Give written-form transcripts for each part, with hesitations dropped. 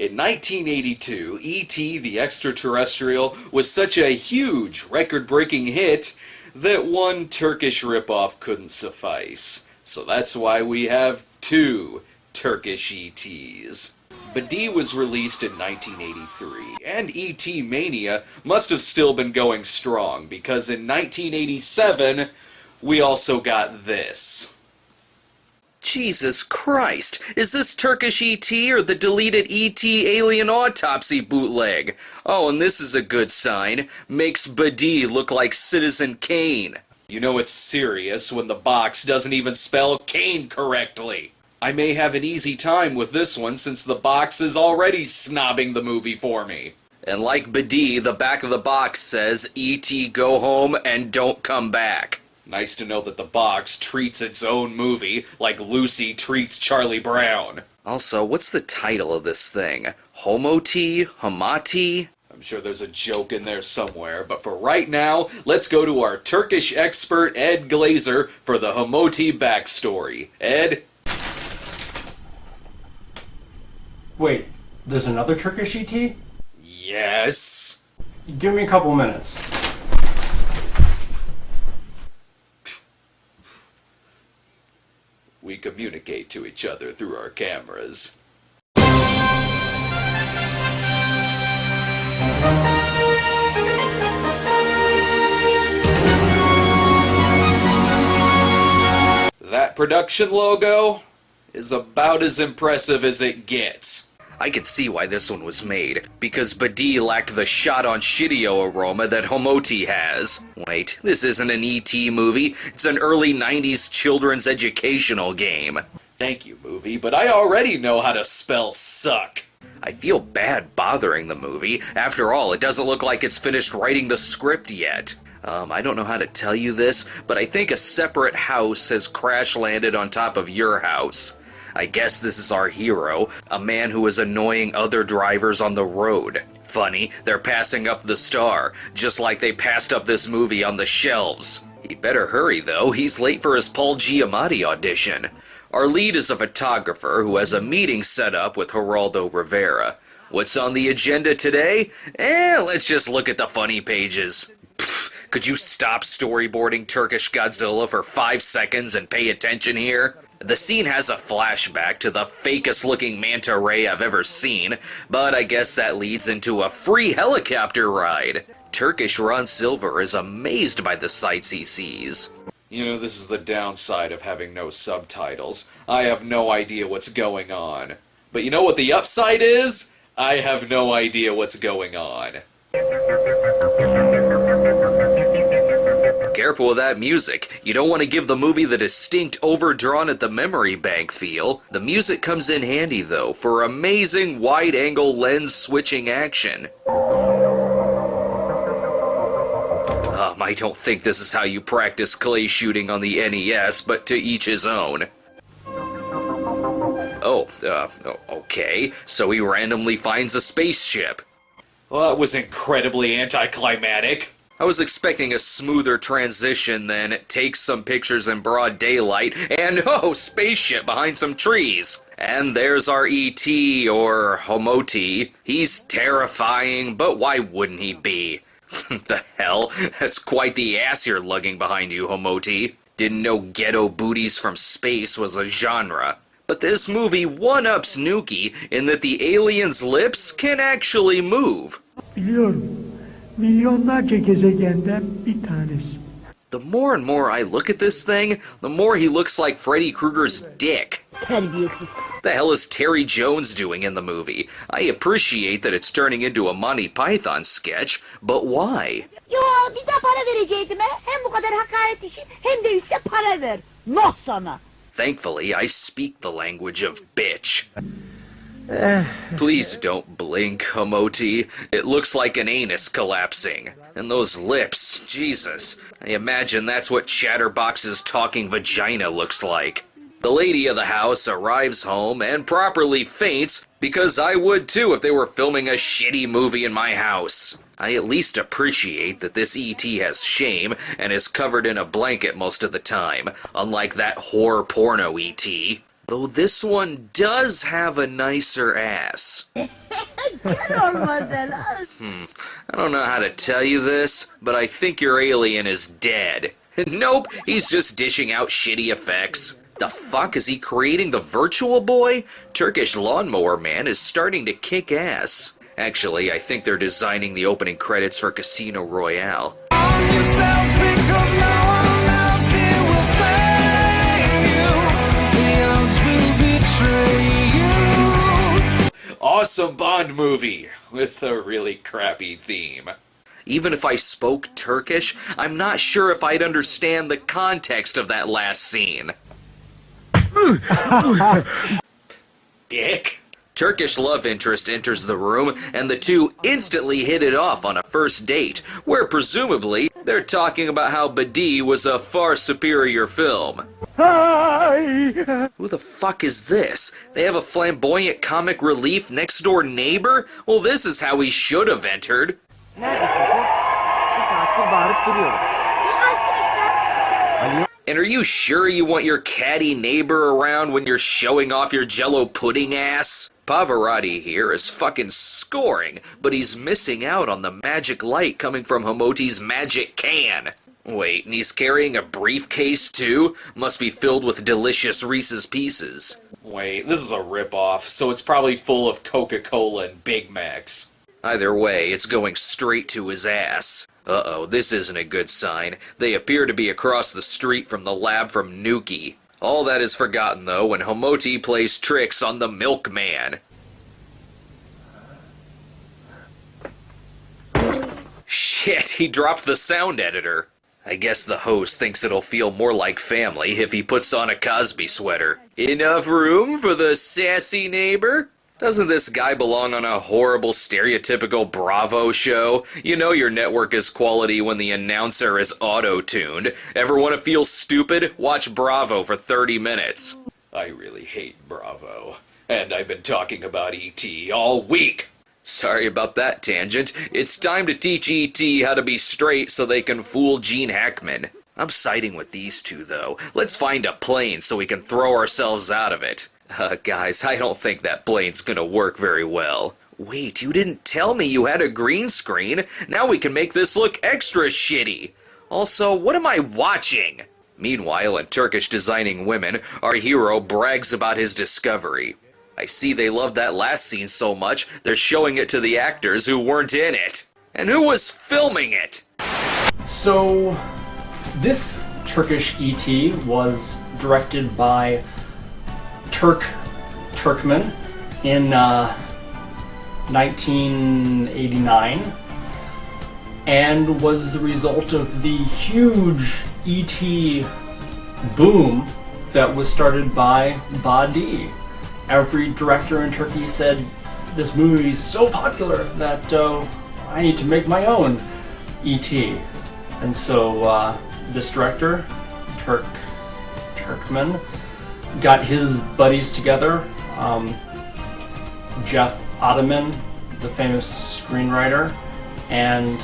In 1982, E.T. the Extra-Terrestrial was such a huge, record-breaking hit that one Turkish ripoff couldn't suffice. So that's why we have two Turkish E.T.s. Badi was released in 1983, and E.T. Mania must have still been going strong, because in 1987, we also got this. Jesus Christ, is this Turkish E.T. or the deleted E.T. Alien Autopsy bootleg? Oh, and this is a good sign. Makes Badi look like Citizen Kane. You know it's serious when the box doesn't even spell Kane correctly. I may have an easy time with this one since the box is already snobbing the movie for me. And like Badi, the back of the box says, E.T. go home and don't come back. Nice to know that the box treats its own movie like Lucy treats Charlie Brown. Also, what's the title of this thing? Homoti? Homoti? I'm sure there's a joke in there somewhere, but for right now, let's go to our Turkish expert Ed Glazer for the Homoti backstory. Ed? Wait, there's another Turkish E.T.? Yes. Give me a couple minutes. We communicate to each other through our cameras. That production logo is about as impressive as it gets. I could see why this one was made, because Badi lacked the shot-on-shitio aroma that Homoti has. Wait, this isn't an E.T. movie, it's an early 90s children's educational game. Thank you, movie, but I already know how to spell suck. I feel bad bothering the movie. After all, it doesn't look like it's finished writing the script yet. I don't know how to tell you this, but I think a separate house has crash-landed on top of your house. I guess this is our hero, a man who is annoying other drivers on the road. Funny, they're passing up the star, just like they passed up this movie on the shelves. He'd better hurry though, he's late for his Paul Giamatti audition. Our lead is a photographer who has a meeting set up with Geraldo Rivera. What's on the agenda today? Let's just look at the funny pages. Pfft, could you stop storyboarding Turkish Godzilla for 5 seconds and pay attention here? The scene has a flashback to the fakest looking manta ray I've ever seen, but I guess that leads into a free helicopter ride. Turkish Ron Silver is amazed by the sights he sees. You know, this is the downside of having no subtitles. I have no idea what's going on. But you know what the upside is? I have no idea what's going on. Careful with that music. You don't want to give the movie the distinct overdrawn at the memory bank feel. The music comes in handy though for amazing wide-angle lens switching action. I don't think this is how you practice clay shooting on the NES, but to each his own. Okay, so he randomly finds a spaceship. Well, that was incredibly anticlimactic. I was expecting a smoother transition than take some pictures in broad daylight and, spaceship behind some trees. And there's our E.T. or Homoti. He's terrifying, but why wouldn't he be? The hell? That's quite the ass you're lugging behind you, Homoti. Didn't know ghetto booties from space was a genre. But this movie one-ups Nuki in that the alien's lips can actually move. Biliyorum. Milyonlarca gezegenden bir tanesi. The more and more I look at this thing, the more he looks like Freddy Krueger's dick. The hell is Terry Jones doing in the movie? I appreciate that it's turning into a Monty Python sketch, but why? Yo, bir de para vereceydim he. Hem bu kadar hakaret işi hem de üstte para ver. Noh sana. Thankfully, I speak the language of bitch. Please don't blink, Homoti. It looks like an anus collapsing. And those lips, Jesus. I imagine that's what Chatterbox's talking vagina looks like. The lady of the house arrives home and properly faints, because I would too if they were filming a shitty movie in my house. I at least appreciate that this E.T. has shame and is covered in a blanket most of the time, unlike that whore porno E.T. Though this one does have a nicer ass. I don't know how to tell you this, but I think your alien is dead. Nope, he's just dishing out shitty effects. The fuck, is he creating the Virtual Boy? Turkish Lawnmower Man is starting to kick ass. Actually, I think they're designing the opening credits for Casino Royale. Awesome Bond movie with a really crappy theme. Even if I spoke Turkish, I'm not sure if I'd understand the context of that last scene. Dick. Turkish love interest enters the room, and the two instantly hit it off on a first date, where presumably they're talking about how Badi was a far superior film. Hi! Who the fuck is this? They have a flamboyant comic relief next door neighbor? Well, this is how he should have entered. And are you sure you want your catty neighbor around when you're showing off your Jell-O pudding ass? Pavarotti here is fucking scoring, but he's missing out on the magic light coming from Homoti's magic can. Wait, and he's carrying a briefcase too? Must be filled with delicious Reese's Pieces. Wait, this is a ripoff, so it's probably full of Coca-Cola and Big Macs. Either way, it's going straight to his ass. Uh-oh, this isn't a good sign. They appear to be across the street from the lab from Nuki. All that is forgotten, though, when Homoti plays tricks on the milkman. Shit, he dropped the sound editor. I guess the host thinks it'll feel more like family if he puts on a Cosby sweater. Enough room for the sassy neighbor? Doesn't this guy belong on a horrible stereotypical Bravo show? You know your network is quality when the announcer is auto-tuned. Ever want to feel stupid? Watch Bravo for 30 minutes. I really hate Bravo. And I've been talking about E.T. all week. Sorry about that tangent. It's time to teach E.T. how to be straight so they can fool Gene Hackman. I'm siding with these two, though. Let's find a plane so we can throw ourselves out of it. Guys, I don't think that plane's gonna work very well. Wait, you didn't tell me you had a green screen. Now we can make this look extra shitty. Also, what am I watching? Meanwhile, in Turkish Designing Women, our hero brags about his discovery. I see they love that last scene so much, they're showing it to the actors who weren't in it. And who was filming it? So, this Turkish E.T. was directed by Turkmen in 1989 and was the result of the huge E.T. boom that was started by Badi. Every director in Turkey said, this movie is so popular that I need to make my own E.T. And so this director, Turkmen, got his buddies together, Jeff Ottoman, the famous screenwriter, and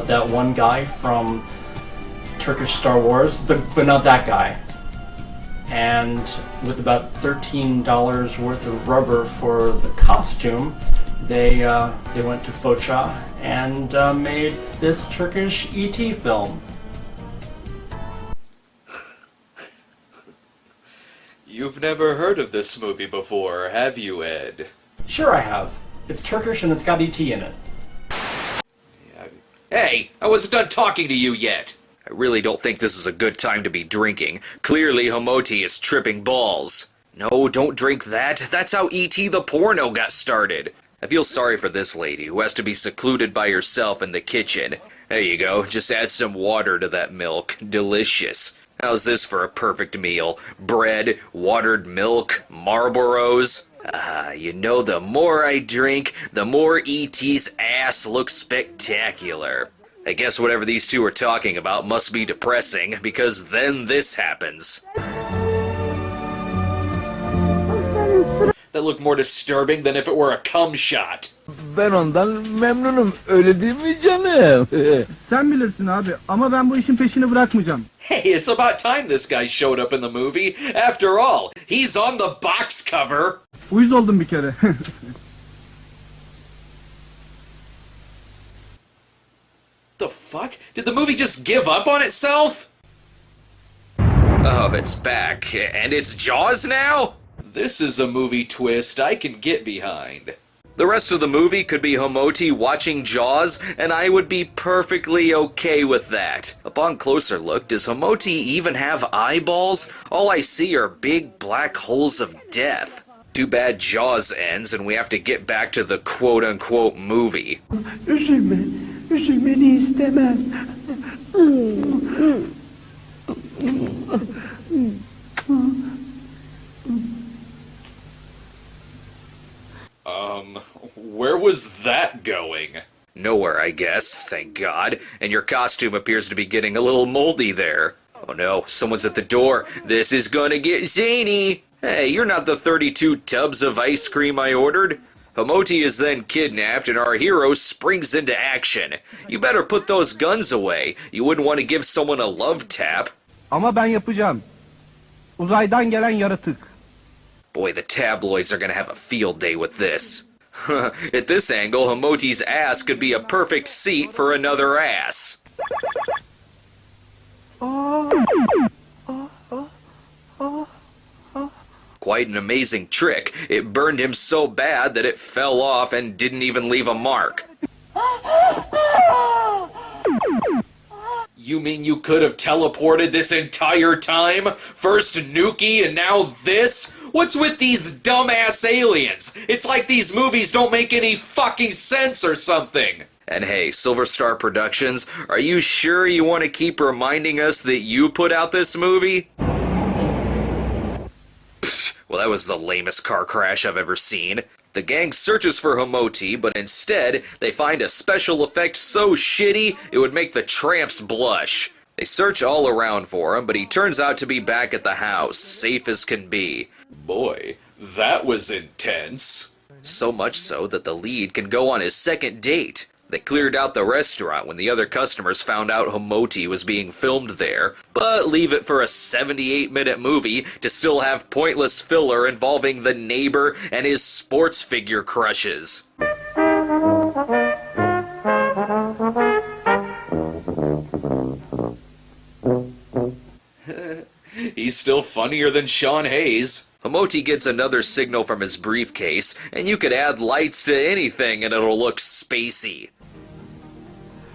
that one guy from Turkish Star Wars, but not that guy. And with about $13 worth of rubber for the costume, they went to Foça and made this Turkish E.T. film. You've never heard of this movie before, have you, Ed? Sure I have. It's Turkish and it's got E.T. in it. Hey, I wasn't done talking to you yet. I really don't think this is a good time to be drinking. Clearly Homoti is tripping balls. No, don't drink that. That's how E.T. the porno got started. I feel sorry for this lady who has to be secluded by herself in the kitchen. There you go, just add some water to that milk. Delicious. How's this for a perfect meal? Bread, watered milk, Marlboros. You know, the more I drink, the more E.T.'s ass looks spectacular. I guess whatever these two are talking about must be depressing, because then this happens. That looked more disturbing than if it were a cum shot. Ben ondan memnunum, öyle değil mi canım? Sen bilirsin abi ama ben bu işin peşini bırakmayacağım. Hey, it's about time this guy showed up in the movie. After all, he's on the box cover. Uyuz oldum bir kere. The fuck? Did the movie just give up on itself? Oh, it's back. And it's Jaws now? This is a movie twist I can get behind. The rest of the movie could be Homoti watching Jaws, and I would be perfectly okay with that. Upon closer look, does Homoti even have eyeballs? All I see are big black holes of death. Too bad Jaws ends and we have to get back to the quote-unquote movie. Üzülmeni istemem. Where was that going? Nowhere, I guess, thank God. And your costume appears to be getting a little moldy there. Oh no, someone's at the door. This is gonna get zany! Hey, you're not the 32 tubs of ice cream I ordered. Homoti is then kidnapped and our hero springs into action. You better put those guns away. You wouldn't want to give someone a love tap. Ama ben yapacağım. Uzaydan gelen yaratık. Boy, the tabloids are gonna have a field day with this. At this angle, Homoti's ass could be a perfect seat for another ass. Quite an amazing trick. It burned him so bad that it fell off and didn't even leave a mark. You mean you could have teleported this entire time? First Nuki and now this? What's with these dumbass aliens? It's like these movies don't make any fucking sense or something. And hey, Silver Star Productions, are you sure you want to keep reminding us that you put out this movie? Pfft, well, that was the lamest car crash I've ever seen. The gang searches for Homoti, but instead, they find a special effect so shitty, it would make the tramps blush. They search all around for him, but he turns out to be back at the house, safe as can be. Boy, that was intense. So much so that the lead can go on his second date. They cleared out the restaurant when the other customers found out Homoti was being filmed there, but leave it for a 78-minute movie to still have pointless filler involving the neighbor and his sports figure crushes. He's still funnier than Sean Hayes. Homoti gets another signal from his briefcase, and you could add lights to anything and it'll look spacey.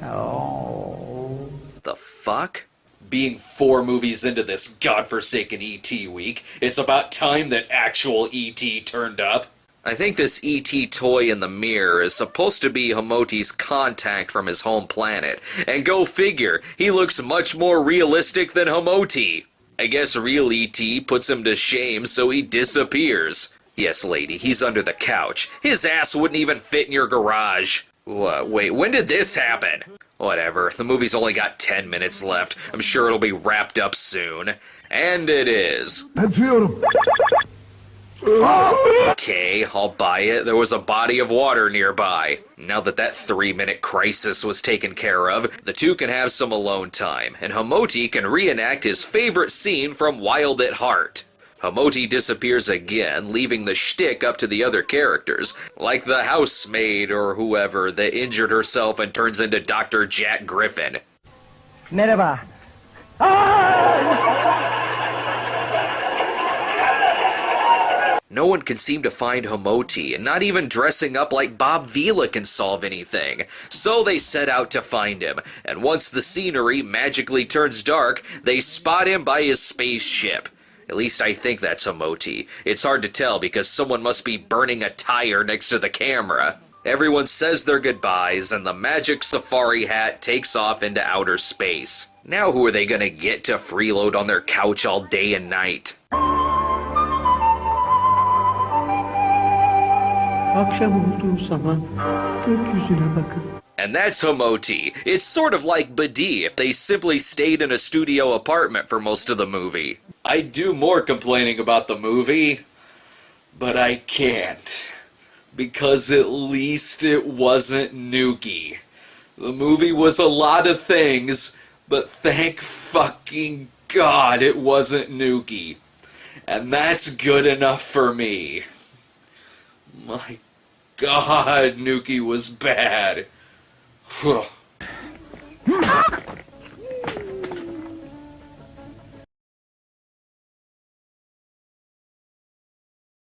Oh. The fuck? Being 4 movies into this godforsaken E.T. week, it's about time that actual E.T. turned up. I think this E.T. toy in the mirror is supposed to be Homoti's contact from his home planet, and go figure, he looks much more realistic than Homoti. I guess real E.T. puts him to shame, so he disappears. Yes, lady, he's under the couch. His ass wouldn't even fit in your garage. What? Wait, when did this happen? Whatever, the movie's only got 10 minutes left. I'm sure it'll be wrapped up soon. And it is. Okay, I'll buy it. There was a body of water nearby. Now that 3-minute crisis was taken care of, the two can have some alone time, and Homoti can reenact his favorite scene from Wild at Heart. Homoti disappears again, leaving the shtick up to the other characters, like the housemaid or whoever that injured herself and turns into Dr. Jack Griffin. Merhaba. No one can seem to find Homoti, and not even dressing up like Bob Vila can solve anything. So they set out to find him, and once the scenery magically turns dark, they spot him by his spaceship. At least I think that's Homoti. It's hard to tell because someone must be burning a tire next to the camera. Everyone says their goodbyes, and the magic safari hat takes off into outer space. Now who are they gonna get to freeload on their couch all day and night? Akşam olduğu zaman gökyüzüne bakın. And that's Homoti. It's sort of like Badi if they simply stayed in a studio apartment for most of the movie. I'd do more complaining about the movie, but I can't. Because at least it wasn't Nuki. The movie was a lot of things, but thank fucking God it wasn't Nuki. And that's good enough for me. My God, Nuki was bad. Ah!